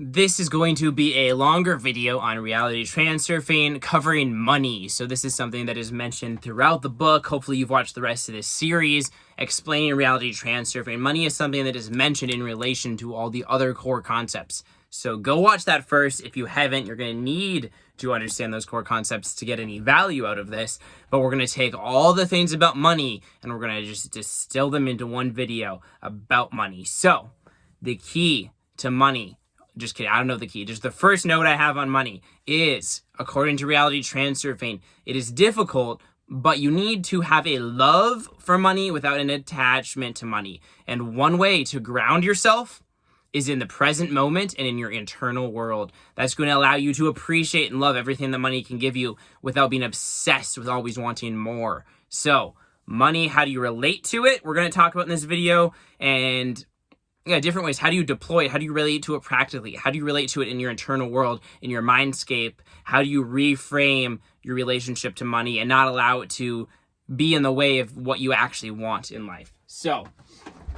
This is going to be a longer video on reality transurfing covering money. So this is something that is mentioned throughout the book. Hopefully you've watched the rest of this series explaining reality transurfing. Money is something that is mentioned in relation to all the other core concepts. So go watch that first. If you haven't, you're going to need to understand those core concepts to get any value out of this. But we're going to take all the things about money and we're going to just distill them into one video about money. So the key to money, just kidding, I don't know the key. Just the first note I have on money is, according to reality transurfing, it is difficult, but you need to have a love for money without an attachment to money. And one way to ground yourself is in the present moment and in your internal world. That's going to allow you to appreciate and love everything that money can give you without being obsessed with always wanting more. So, money, how do you relate to it? We're going to talk about in this video, and different ways. How do you deploy it? How do you relate to it practically? How do you relate to it in your internal world, in your mindscape? How do you reframe your relationship to money and not allow it to be in the way of what you actually want in life? So,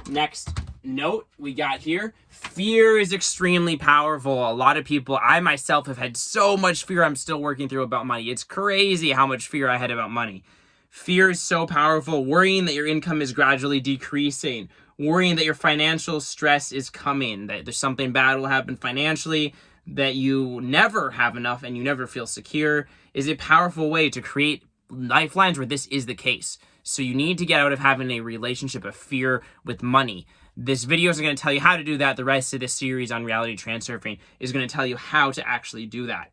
next note we got here. Fear is extremely powerful. A lot of people, I myself have had so much fear I'm still working through about money. It's crazy how much fear I had about money. Fear is so powerful. Worrying that your income is gradually decreasing. Worrying that your financial stress is coming, that there's something bad will happen financially, that you never have enough and you never feel secure, is a powerful way to create lifelines where this is the case. So you need to get out of having a relationship of fear with money. This video is going to tell you how to do that. The rest of this series on reality transurfing is going to tell you how to actually do that.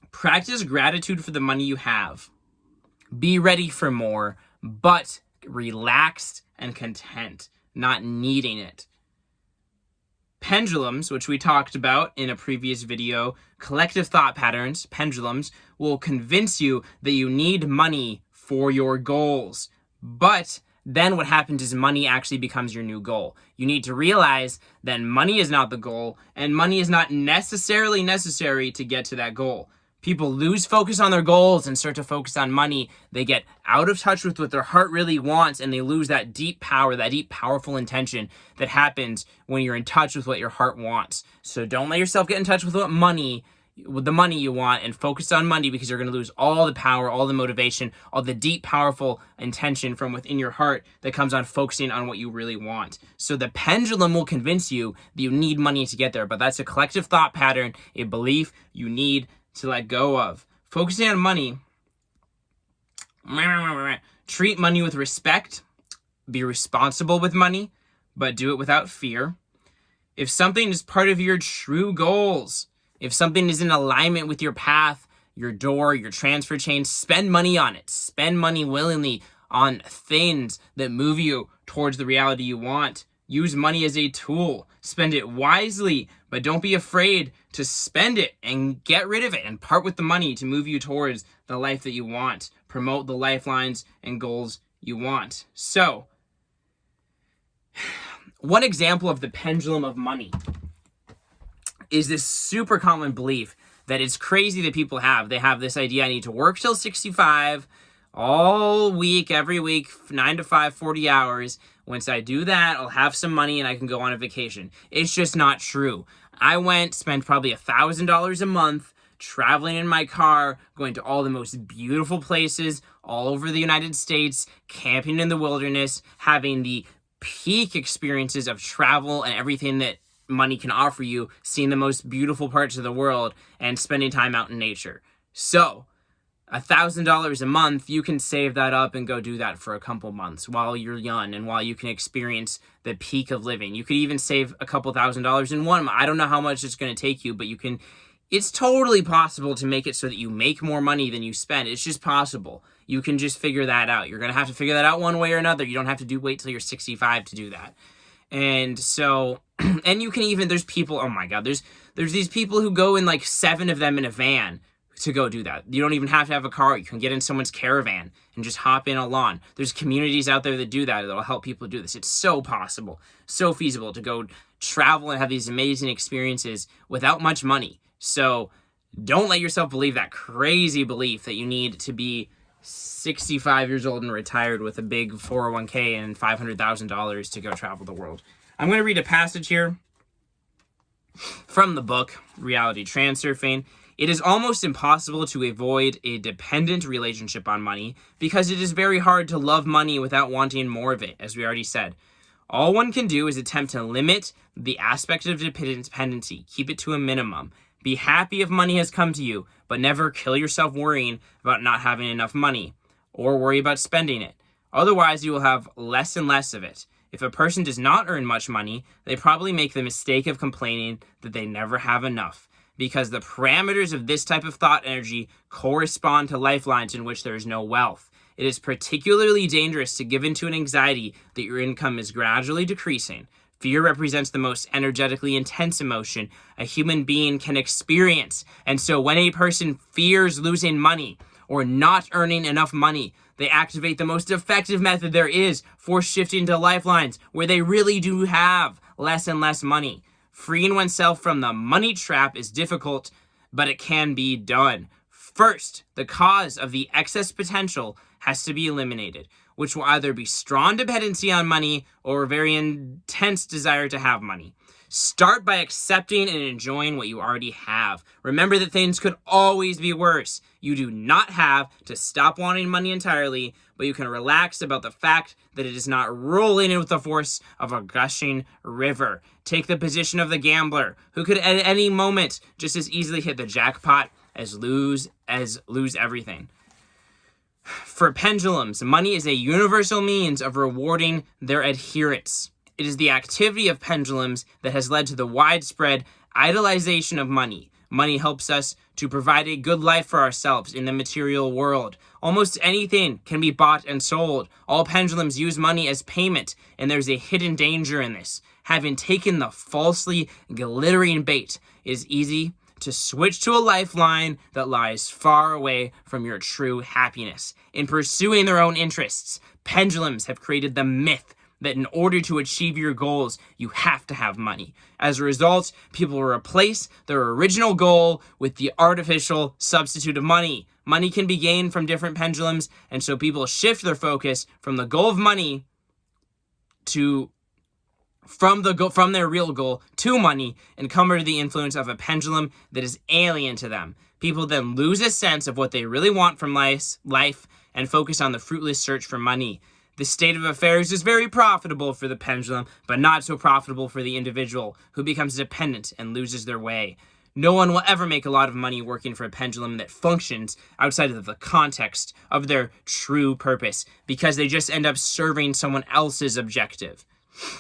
Practice gratitude for the money you have. Be ready for more, but relaxed and content, not needing it. Pendulums, which we talked about in a previous video, collective thought patterns, pendulums, will convince you that you need money for your goals. But then what happens is money actually becomes your new goal. You need to realize that money is not the goal, and money is not necessarily necessary to get to that goal. People lose focus on their goals and start to focus on money. They get out of touch with what their heart really wants, and they lose that deep power, that deep powerful intention that happens when you're in touch with what your heart wants. So don't let yourself get in touch with the money you want and focus on money, because you're going to lose all the power, all the motivation, all the deep powerful intention from within your heart that comes on focusing on what you really want. So the pendulum will convince you that you need money to get there, but that's a collective thought pattern, a belief you need to let go of. Focusing on money. Treat money with respect. Be responsible with money, but do it without fear. If something is part of your true goals, if something is in alignment with your path, your door, your transfer chain, spend money on it. Spend money willingly on things that move you towards the reality you want. Use money as a tool. Spend it wisely, but don't be afraid to spend it and get rid of it and part with the money to move you towards the life that you want. Promote the lifelines and goals you want. So, one example of the pendulum of money is this super common belief that it's crazy that people have. They have this idea, I need to work till 65 all week, every week, 9 to 5, 40 hours. Once I do that, I'll have some money and I can go on a vacation. It's just not true. I spent probably $1,000 a month traveling in my car, going to all the most beautiful places all over the United States, camping in the wilderness, having the peak experiences of travel and everything that money can offer you, seeing the most beautiful parts of the world, and spending time out in nature. So, $1,000 a month, you can save that up and go do that for a couple months while you're young and while you can experience the peak of living. You could even save a couple $1,000s in 1 month. I don't know how much it's going to take you, but you can. It's totally possible to make it so that you make more money than you spend. It's just possible. You can just figure that out. You're going to have to figure that out one way or another. You don't have to wait till you're 65 to do that. And so, and you can even, there's people, oh my God, there's these people who go in like 7 of them in a van to go do that. You don't even have to have a car. You can get in someone's caravan and just hop in alone. There's communities out there that do that. That'll help people do this. It's so possible, so feasible to go travel and have these amazing experiences without much money. So don't let yourself believe that crazy belief that you need to be 65 years old and retired with a big 401k and $500,000 to go travel the world. I'm going to read a passage here From the book, Reality Transurfing, it is almost impossible to avoid a dependent relationship on money because it is very hard to love money without wanting more of it, as we already said. All one can do is attempt to limit the aspect of dependency, keep it to a minimum. Be happy if money has come to you, but never kill yourself worrying about not having enough money, or worry about spending it. Otherwise, you will have less and less of it. If a person does not earn much money, they probably make the mistake of complaining that they never have enough, because the parameters of this type of thought energy correspond to lifelines in which there is no wealth. It is particularly dangerous to give in to an anxiety that your income is gradually decreasing. Fear represents the most energetically intense emotion a human being can experience. And so when a person fears losing money or not earning enough money, they activate the most effective method there is for shifting to lifelines where they really do have less and less money. Freeing oneself from the money trap is difficult, but it can be done. First, the cause of the excess potential has to be eliminated, which will either be strong dependency on money or a very intense desire to have money. Start by accepting and enjoying what you already have. Remember that things could always be worse. You do not have to stop wanting money entirely, but you can relax about the fact that it is not rolling in with the force of a gushing river. Take the position of the gambler, who could at any moment just as easily hit the jackpot as lose everything. For pendulums, money is a universal means of rewarding their adherents. It is the activity of pendulums that has led to the widespread idolization of money. Money helps us to provide a good life for ourselves in the material world. Almost anything can be bought and sold. All pendulums use money as payment, and there's a hidden danger in this. Having taken the falsely glittering bait, it is easy to switch to a lifeline that lies far away from your true happiness. In pursuing their own interests, pendulums have created the myth that in order to achieve your goals, you have to have money. As a result, people will replace their original goal with the artificial substitute of money. Money can be gained from different pendulums, and so people shift their focus from the goal of money to from their real goal to money and come under the influence of a pendulum that is alien to them. People then lose a sense of what they really want from life and focus on the fruitless search for money. This state of affairs is very profitable for the pendulum, but not so profitable for the individual, who becomes dependent and loses their way. No one will ever make a lot of money working for a pendulum that functions outside of the context of their true purpose, because they just end up serving someone else's objective.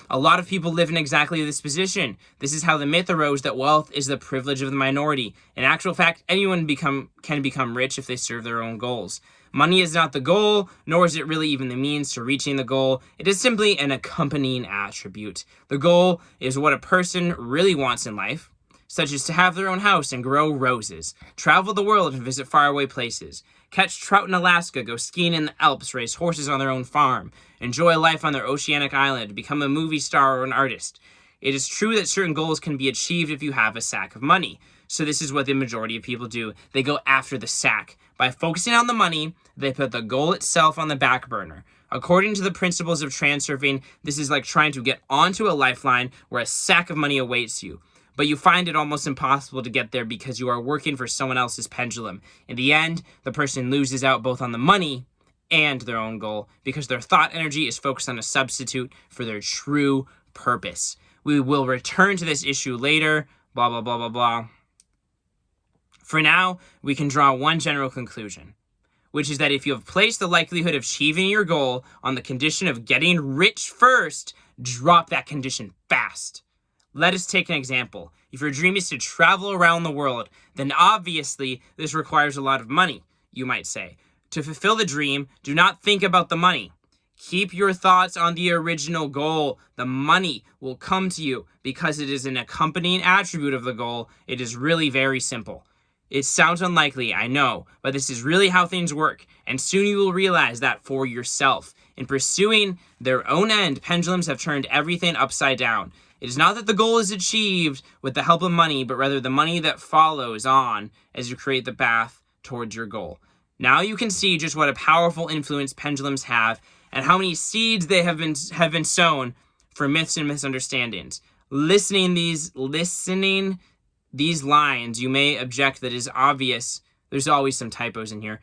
A lot of people live in exactly this position. This is how the myth arose that wealth is the privilege of the minority. In actual fact, anyone can become rich if they serve their own goals. Money is not the goal, nor is it really even the means to reaching the goal. It is simply an accompanying attribute. The goal is what a person really wants in life, such as to have their own house and grow roses, travel the world and visit faraway places, catch trout in Alaska, go skiing in the Alps, raise horses on their own farm, enjoy life on their oceanic island, become a movie star or an artist. It is true that certain goals can be achieved if you have a sack of money. So this is what the majority of people do. They go after the sack. By focusing on the money, they put the goal itself on the back burner. According to the principles of transurfing, this is like trying to get onto a lifeline where a sack of money awaits you. But you find it almost impossible to get there because you are working for someone else's pendulum. In the end, the person loses out both on the money and their own goal because their thought energy is focused on a substitute for their true purpose. We will return to this issue later, blah, blah, blah, blah, blah. For now, we can draw one general conclusion, which is that if you have placed the likelihood of achieving your goal on the condition of getting rich first, drop that condition fast. Let us take an example. If your dream is to travel around the world, then obviously this requires a lot of money, you might say. To fulfill the dream, do not think about the money. Keep your thoughts on the original goal. The money will come to you because it is an accompanying attribute of the goal. It is really very simple. It sounds unlikely, I know, but this is really how things work, and soon you will realize that for yourself. In pursuing their own end, pendulums have turned everything upside down. It is not that the goal is achieved with the help of money, but rather the money that follows on as you create the path towards your goal. Now you can see just what a powerful influence pendulums have and how many seeds they have been sown for myths and misunderstandings. Listening these lines, you may object that it is obvious. There's always some typos in here.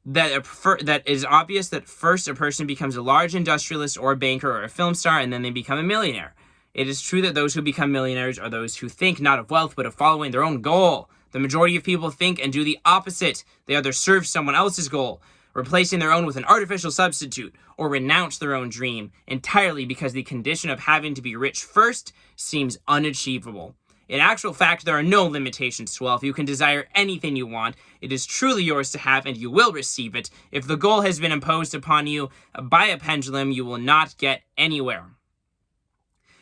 That it is obvious that first a person becomes a large industrialist or a banker or a film star, and then they become a millionaire. It is true that those who become millionaires are those who think not of wealth, but of following their own goal. The majority of people think and do the opposite. They either serve someone else's goal, replacing their own with an artificial substitute, or renounce their own dream entirely because the condition of having to be rich first seems unachievable. In actual fact, there are no limitations to wealth. You can desire anything you want. It is truly yours to have, and you will receive it. If the goal has been imposed upon you by a pendulum, you will not get anywhere.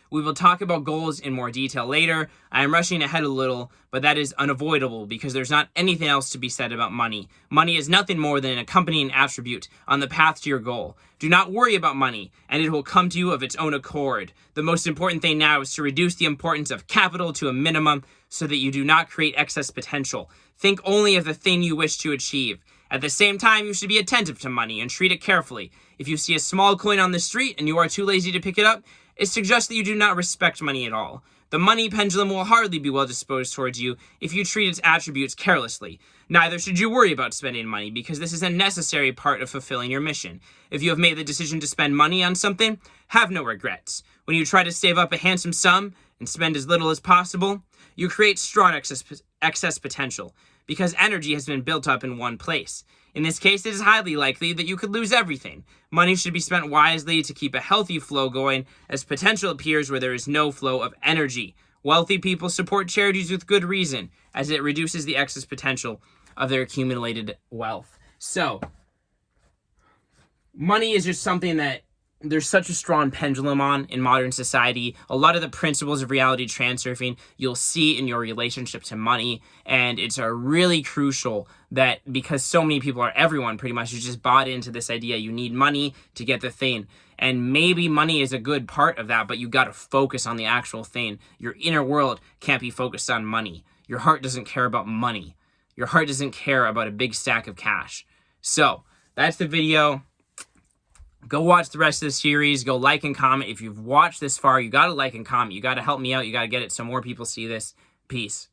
We will talk about goals in more detail later. I am rushing ahead a little, but that is unavoidable because there's not anything else to be said about money. Money is nothing more than an accompanying attribute on the path to your goal. Do not worry about money, and it will come to you of its own accord. The most important thing now is to reduce the importance of capital to a minimum so that you do not create excess potential. Think only of the thing you wish to achieve. At the same time, you should be attentive to money and treat it carefully. If you see a small coin on the street and you are too lazy to pick it up, it suggests that you do not respect money at all. The money pendulum will hardly be well disposed towards you if you treat its attributes carelessly. Neither should you worry about spending money, because this is a necessary part of fulfilling your mission. If you have made the decision to spend money on something, have no regrets. When you try to save up a handsome sum and spend as little as possible, you create strong excess potential, because energy has been built up in one place. In this case, it is highly likely that you could lose everything. Money should be spent wisely to keep a healthy flow going, as potential appears where there is no flow of energy. Wealthy people support charities with good reason, as it reduces the excess potential of their accumulated wealth. So, money is just something that there's such a strong pendulum on in modern society. A lot of the principles of reality transurfing you'll see in your relationship to money, and it's really crucial that because so many people everyone pretty much is just bought into this idea you need money to get the thing. And maybe money is a good part of that, but you got to focus on the actual thing. Your inner world can't be focused on money. Your heart doesn't care about money. Your heart doesn't care about a big stack of cash. So that's the video. Go watch the rest of the series. Go like and comment. If you've watched this far, you got to like and comment. You got to help me out. You got to get it so more people see this. Peace.